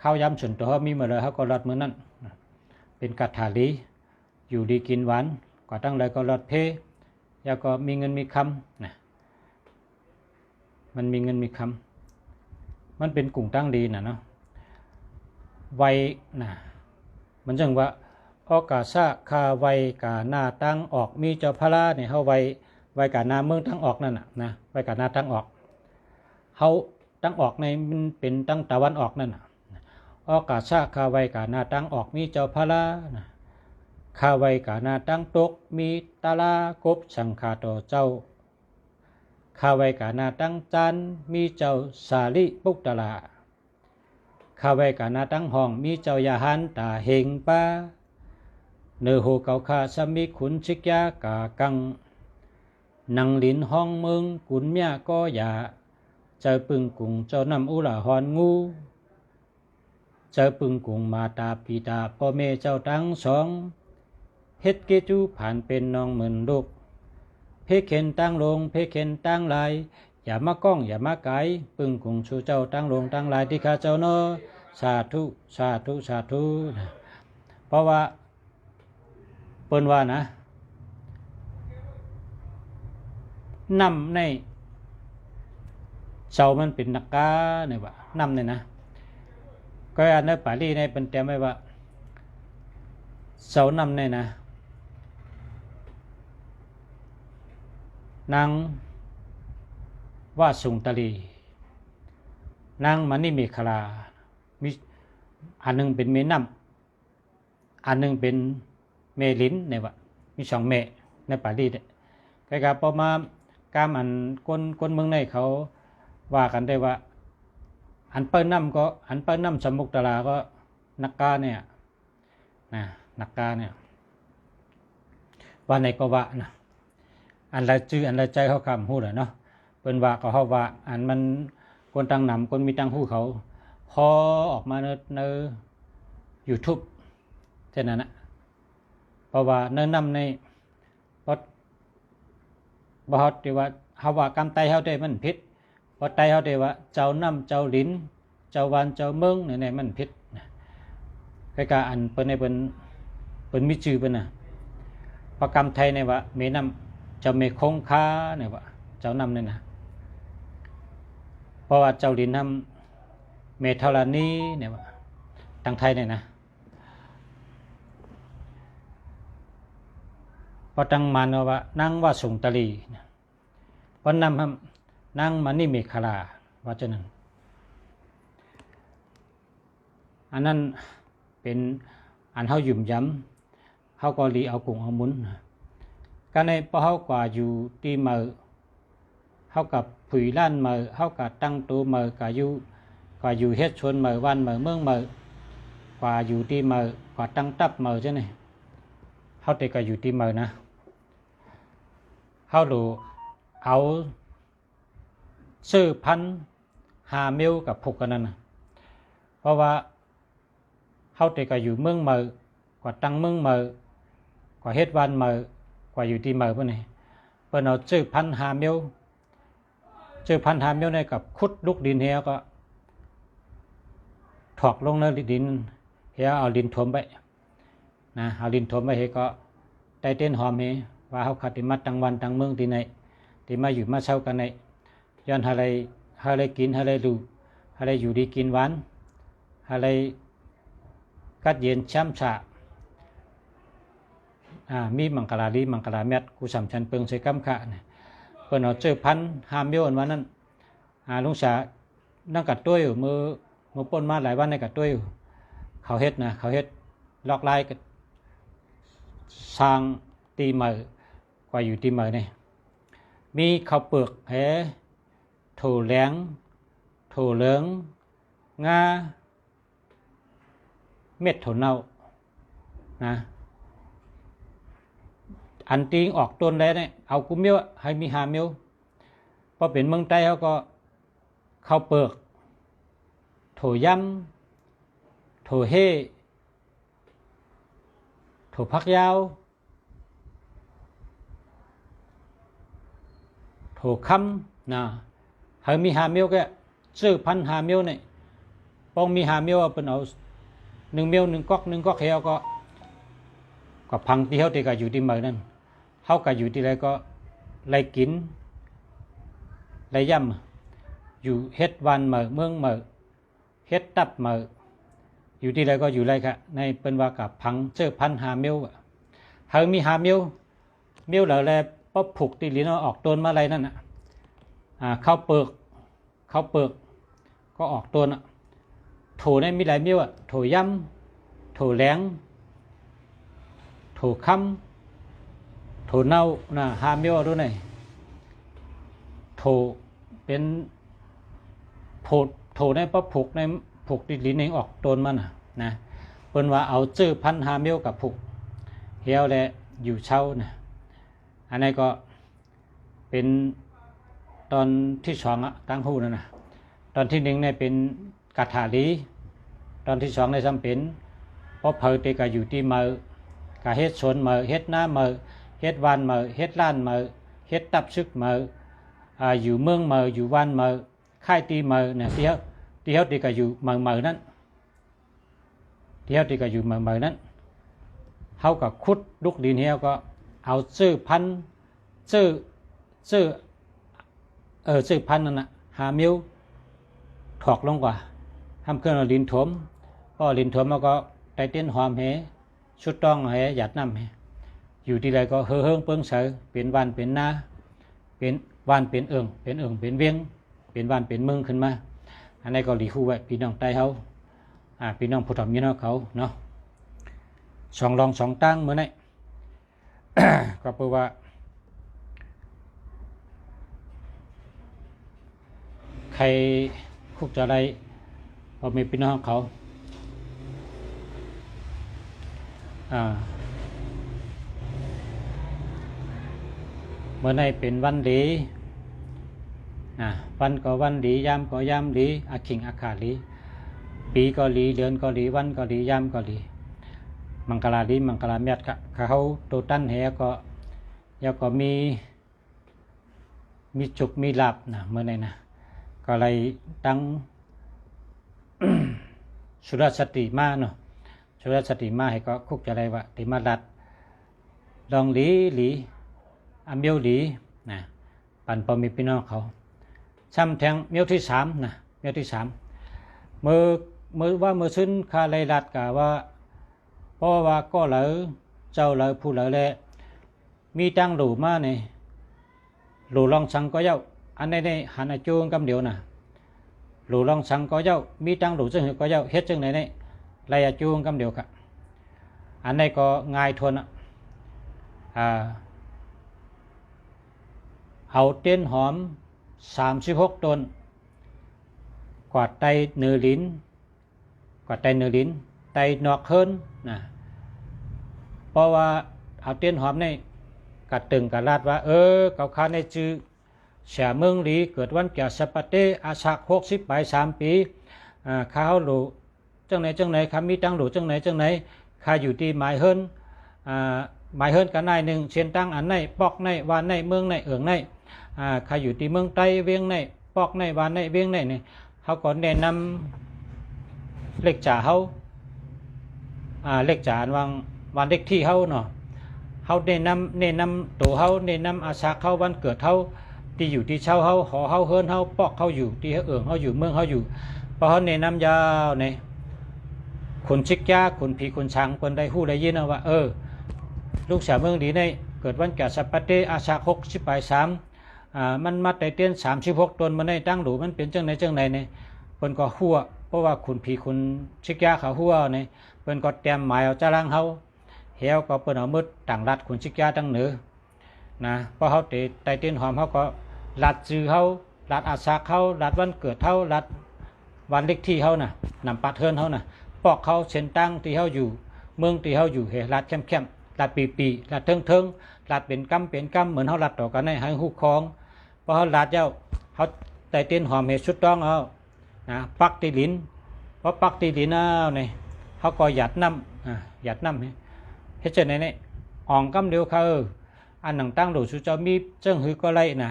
Speaker 1: ข้าวยามสุนตัวเขามีเมื่อไรเขาก็รัดเมื่อนั้นเป็นกัดถาลีอยู่ดีกินหวานกว่าตั้งเลยก็รัดเพยาก็มีเงินมีคำนะมันมีเงินมีคำมันเป็นกลุ่มตั้งดีนะเนาะไวนะมันจังว่าอากาศะคาไวกาหน้าตั้งออกมีเจ้าพระราเนี่ยเขาไวกาหน้าเมืองตั้งออกนั่นนะไวกาหน้าตั้งออกเขาตั้งออกในมันเป็นตั้งตะวันออกนั่นอากาศะคาไวกาหน้าตั้งออกมีเจ้าพระรานะคาไวกาหน้าตั้งตกมีตาลากบสังขาโตเจ้า ข้าไว้กานาตั้งจันมีเจ้าสาลิปุกตลาข้าไว้กานาตั้งห้องมีเจ้ายาหันตาเฮงป้าเนอโหเกาคาสมิขุนชิกยากากังนังลินห้องเมืองกุนเมียก็อย่าเจอปึงกุงเจ้านำอุลาหอนงูเจอปึงกุงมาตาปีตาพ่อแม่เจ้าทั้งสองเฮ็ดเกจูผ่านเป็นน้องเหมือนลูกเพเข็นตั้งลงเพเข็นตั้งลายอย่ามาก้องอย่ามาไกปึงกุงชูเจ้าตั้งลงตั้งลายที่ข้าเจ้าเนอสาธุสาธุสาธุเพราะว่าเปิ้นว่านะนำในเสามันเป็นนักกาเนี่ยว่านำเนี่ยนะก็อันในปาลีในเป็นเตรียมไว้ว่าเสานำเนี่ยนะนางว่าสุงตลีนางมันนี่มีคลามีอันหนึ่งเป็นเมน้ำอันหนึ่งเป็นเมลิ้นเนี่ยว่มีสองเมในปาลีเนี่ยใกล้ๆพอมากามอันคนเมืองในเขาว่ากันได้ว่าอันเปิ้ลน้ำก็อันเปิ้ลน้ำสมุกตลาก็นักกาเนี่ยนะนักกาเนี่ยว่าในก็ว่านะอันละจื้ออันละใจเขาคำหู้เลยเนาะเป็นว่าก็เขาว่าอันมันคนตั้งนำคนมีตั้งหู้เขาพอออกมาในYouTube เช่นนั้นนะเพราะว่าเนื้อนำในเพราะบ่ฮอดที่ว่าเฮาว่ากำไตเฮาได้มันผิดเพราะไตเฮาได้ว่าเจ้าน้ำเจ้าลิ้นเจ้าวันเจ้าเมืองเนี่ยมันผิดใกล้ๆอันเปิ้นในเปิ้นมีชื่อเปิ้นน่ะประกรรมไทยเนี่ยว่าเมน้ำเจ้าเมคงคาเนี่ยว่าเจ้าน้ำเนี่ยนะเพราะว่าเจ้าลิ้นน้ำเมธรณีเนี่ยว่าทางไทยเนี่ยนะพอตั้งมันว่านั่งว่าสุงตลีพอนำนั่งมันนี่เมฆลาว่าเจ้านั้นอันนั้นเป็นอันเฮาหยุ่มย้ำเฮาก็ลีเอากุ้งเอามุนก็ในพอเฮากว่าอยู่ที่มือเฮากับผุยล้านมือเฮากับตั้งตัวมือก็อยู่เฮ็ดชวนมือวันมือเมืองมือกว่าอยู่ที่มือกว่าตั้งตับมือจ้ะนี่เฮาแต่ก็อยู่ที่มือนะเฮาดูเอาซื้อพันหาเมลกับพวกกันนั่นนะเพราะว่าเฮาแต่ก็อยู่เมืองมือกว่าตั้งเมืองมือกว่าเฮ็ดวันมือกว่าอยู่ที่มือพวกนี้เพิ่นเอาซื้อพันหาเมลในกับขุดลูกดินเฮียก็ถอกลงในดินเฮียเอาดินถมไปนะเอาดินถมไปเฮียก็ได้เต้นหอมเฮว่าเฮาขัดมาตั้งวันตั้งเมืองที่ไหนที่มาอยู่มาเช่ากันในย้อนอะไรกินอะไรดูอะไรอยู่ดีกินหวานอะไรกัดเย็นช้ำฉะมีมังกรลีมังกรเม็ดกูสำชันเปิงใส่กำขะเนี่ยเพิ่นเอาเจอพันหามโยนวันนั้นลุงสานั่งกัดตัวอยู่มือป่นมาหลายวันในกัดตัวอยู่เขาเฮ็ดลอกลายกับสร้างตีมือกว่าอยู่ตีมือเนี่ยมีข้าวเปลือกแหถั่วแหลงถั่วเหลืองงาเม็ดถั่วเน่านะอันตีงออกต้นแล้วเนี่ยเอากุ้มเมียวให้มีหาเมียวพอเป็นเมืองใต้เขาก็ข้าวเปลือกถั่วยำถั่วเฮ่ถั่วผักยาวถั่วคำนะให้มีหาเมียวก็ซื้อพันหาเมียวเนี่ยป้องมีหาเมียวเป็นเอา1 เมียว1 ก๊อกเฮียก็พังที่เขาที่ก็อยู่ที่เมืองนั่นเขาก็อยู่ที่ไรก็ไรกินไรย่ำอยู่เฮ็ดวันเมืองเฮ็ดตับอยู่ที่ไรก็อยู่ไรค่ะในเป็นว่ากับพังเจอพันหาเมียวเขามีหาเมียวเหล่าแลป๊บผูกตีลิ้นออกต้นมาอะไรนั่นน่ะข้าวเปลือกก็ออกต้นโถในมีหลายเมียวโถย่ำโถแหลงโถคำโถเน่าหาเมียวด้วยไหนโถ เป็นโถในปะผูกในผูกดินลิ้นเองออกโดนมันนะเปิ้นว่าเอาจื้อพันหาเมียวกับผูกเฮียวและอยู่เช่านะอันนี้ก็เป็นตอนที่สองตั้งหูนั่นนะตอนที่หนึ่งเนี่ยเป็นกาถาลีตอนที่สองในจำเป็นเพราะเพอติกอยู่ที่เมือกะเฮ็ดสวนเมือเฮ็ดหน้าเมือเฮ็ดวานเมือเฮ็ดล้านเมือเฮ็ดตับซึกเมืออยู่เมืองเมืออยู่วานเมือค่ายตีเมือเนี่ยที่เขาติกอยู่เมือนั้นที่เขาติกอยู่เมือนั้นเขากับขุดลูกดินเฮียก็เอาซื้อพันซื้อพันนั่นนะหามิ้วถอกลงกว่าทำเครื่องลินถมก็ลินถมแล้วก็ไตเต้นหอมเหชุดต้องเหหยัดน้ำเหอยู่ที่ใดก็เฮืองเปิ้งเสือเป็นวันเป็นนาเป็นวันเป็นเอิงเป็นเวียงเป็นวันเป็นเมืองขึ้นมาอันนี้ก็หลีคู่ไว้พี่น้องใต้เขาพี่น้องผู้ทำยี่น้อเขาเนาะสองรองสองตั้งเมื่อไหร่ ก็แปลว่าใครคุกจะได้พอมีพี่น้องเขาเมื่อไหร่เป็นวันดีวันก็วันดียามก็ยามดีอาคิงอาคาดีปีก็ดีเดือนก็ดีวันก็ดียามก็ดีมังกราดีมังกราเมียดเขาตัวตั้นแหก็แล้วก็มีจุกมีหลับนะเมื่อไหร่นะก็เลยตั้ง สุรสติมาเนาะสุรสติมาให้ก็คุกจะได้ว่าติมาดัดดองหลีอเมียวหลีนะปันพอมีพี่น้องเขาซ้ำแทงเมียวที่สามนะเมียวที่สามเมื่อซึ้นคาเลยดัดกะว่าเพราะว่าก็เหลอเจ้าเหลอผู้เหลอแลมีตั้งหลูมาเนี่ยหลูลองสังก็เย้าอันในหันจูงกำเดียวนะหลูลองสังก็เย้ามีตั้งหลูจึงก็เย้าเฮ็ดจึงไหนเนี่ยไล่จูงกำเดียวค่ะอันในก็ง่ายทนเอาเต้นหอม36ต้นกวาดไตเนื้อลิ้นไตนอกเฮิรนนะเพราะว่าเอาเต้นหอมในกัดตึงกัดลาดว่าเกาคาในจื้อเสียเมืองหลีเกิดวันแก่สปาเตอาชัก60 ปี3 ปีข้าวหลูจังไหนครับมีตั้งหลูจังไหนข้าอยู่ที่หมายเฮิรนกันในหนึ่งเชียนตั้งอันในปอกในวานในเมืองในเอิงในข้าอยู่ที่เมืองไต้เวียงในปอกในวานในเวียงในเนี่ยเขาก็แนะนำเล็กจ่าเขาเล็กจ่าวันเล็กที่เขาเนาะเขาแนะนำตัวเขาแนะนำอาชาเขาวันเกิดเขาที่อยู่ที่เช่าเขาหอเขาเฮิรนเขาปอกเขาอยู่ที่เอิงเขาอยู่เมืองเขาอยู่เพราะเขาแนะนำยาวในคนชิกยาคนผีคนช้างคนได้หู้ได้ยินเอาว่าลูกสาวเมืองดีในเกิดวันแก่สปาเตอาชา60 ปี3มันมาแต่เตี้ยน36ต้นมันได้ตั้งหลูมันเป็นจังไหนเนี่ยเพิ่นก็หัวเพราะว่าคุณผีคุณชิกยาเขาหัวเนี่ยเพิ่นก็เตรียมหมายเอาจ้าล่างเขาเหี่ยวก็เปิ้นเอามืดต่างรัดคุณชิกยาตั้งเหนือนะเพราะเขาไต่เตี้ยนหอมเขาก็รัดจื้อเขารัดอาชาเขารัดวันเกิดเขารัดวันเล็กที่เขาน่ะนำปัดเทินเขาน่ะปอกเขาเส้นตั้งที่เขาอยู่เมืองที่เขาอยู่เฮรัดเข้มรัดปีรัดเทิงรัดเป็นกำเหมือนเขารัดต่อกันในให้หูคองเพราะเขารัดเจ้าเขาไต่เต้นหอมเห็ดชุดต้องเอาปักตีลิ้นเพราะปักตีลิ้นเนี่ยเขาก็หยัดน้ำเฮ็ดเช่นนี้อ่องกำเดียวเขาอันหนังตั้งหลูสุเจ้ามีเจ้งหือก็ไล่นะ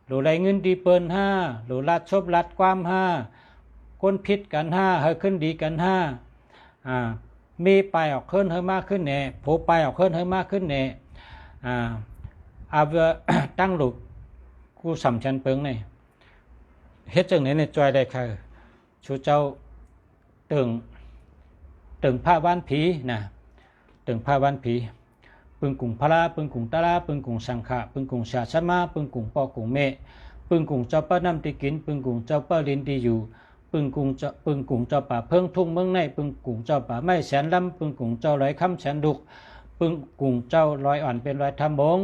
Speaker 1: หลูไรเงินดีเปิ้น5หลูรัดชบรัดความ5ก้นพิษกัน5เฮขึ้นดีกัน5มีไปออกขึ้นเฮมากขึ้นแน่โผไปออกขึ้นเฮมากขึ้นแน่ตั้งหลูกูสำชันเปิงเนี่ยเฮ็ดจังไหนในจอยได้ค่ะชูเจ้าตึงผ้าบ้านผีนะตึงผ้าบ้านผีปึงกุ่งพระปึงกุ่งตะลาปึงกุ่งสังขะปึงกุ่งชาชมาปึงกุ่งปอกุ่งเมปึงกุ่งเจ้าป้าน้ำติกินปึงกุ่งเจ้าป้าลินดีอยู่ปึงกุ่งเจ้าป่าเพิ่งทุ่งเมืองในปึงกุ่งเจ้าป่าไม้แสนลำปึงกุ่งเจ้าร้อยคำแสนดุกปึงกุ่งเจ้าร้อยอ่อนเป็นร้อยทำบง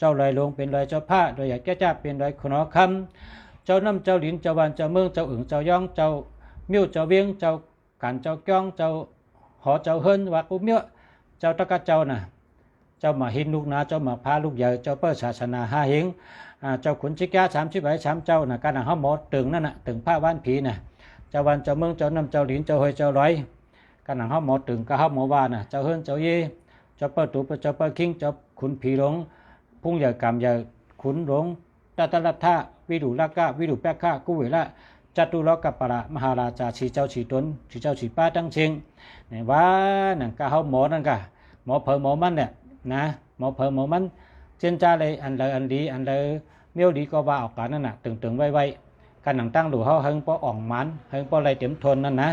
Speaker 1: เจ้าลอยลงเป็นลอยเจ้าผ้าโดยอยากแก้จ้าเป็นลอยขนอคำเจ้าน้ำเจ้าหลินเจ้าวันเจ้าเมืองเจ้าอึ่งเจ้าย่องเจ้ามิ้วเจ้าเวียงเจ้ากันเจ้าก้องเจ้าหอเจ้าเฮินวักอุเมียเจ้าตะกะเจ้าน่ะเจ้ามาหินลูกนาเจ้ามาพาลูกใหญ่เจ้าเปิดศาสนาหาเฮงเจ้าขุนชิกยา30 เจ้าน่ะการห้าหมอตึงนั่นน่ะตึงผ้าบ้านผีน่ะเจ้าวันเจ้าเมืองเจ้าน้ำเจ้าหลินเจ้าเฮยเจ้าร้อยการห้าหมอตึงก็ห้าหมอว่าน่ะเจ้าเฮินเจ้าเยเจ้าเปิดตูเจ้าเปิดคิงเจ้าขุนผีหลงพุ่งใหญ่กำใหญ่ขุนหลงตาตะลัทธาวิดุลากะวิดุแปะฆะกุเวละจัตุรกัปปะระมหาราชาชีเจ้าชีตนชีเจ้าชีป้าตั้งเชิงเนี่ยว่านั่นก็เฮาหมอนั่นก็หมอเผอหมอมันเนี่ยนะหมอเผอหมอมันเจนจ้าเลยอันเลยอันดีอันเลยเมียวดีก็ว่าออกกันนั่นน่ะตึงไว้การหนังตั้งหลูเฮาเฮงป้ออ่องมันเฮงป้ออะไรเต็มทนนั่นนะ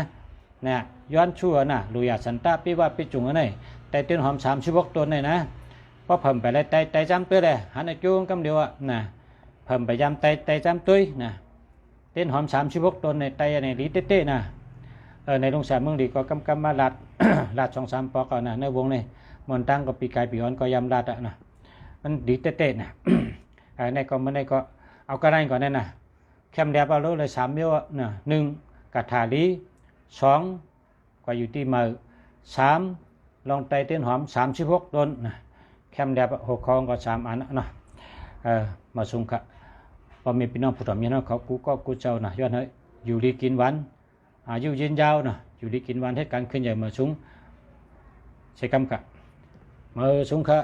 Speaker 1: เนี่ยย้อนชั่วน่ะลุยาสันตาปิว่าปิจุงอันไหนแต่เต้นหอม36ตัวนี่นะป้อเพิ่มไปเลยไตจำตัวเลยหันไอ้จูงกำเดียวอ่ะนะเพิ่มไปยำไตจำตัวนะเต้นหอม36ตัวในไตในลีเต้ๆนะในโรงแรมเมืองดีก็กำมาลาด ลาด2-3 ปอกนะในวงนี่มันตั้งก็ปีกายปีอ่อนก็ยำลาดอ่ะนะมันดีเต้ๆนะ ในก็มันในก็เอากระไรก่อนนั่นนะแคมเดียบเอาเลย3 เมียวนะ1กัดถาลี2ก็อยู่ที่มือ3ลองไตเต้นหอม36ต้นนะแคมเดียบ6 คองก็3 อันนะมาส่งค่ะพอมีพี่น้องผู้ถมยังเขากูเจ้านะย้อนเฮ้ยอยู่ดีกินหวานอายุยืนยาวนะอยู่ดีกินหวานให้การขึ้นใหญ่มาสูงใช้คำค่ะมาสูงค่ะ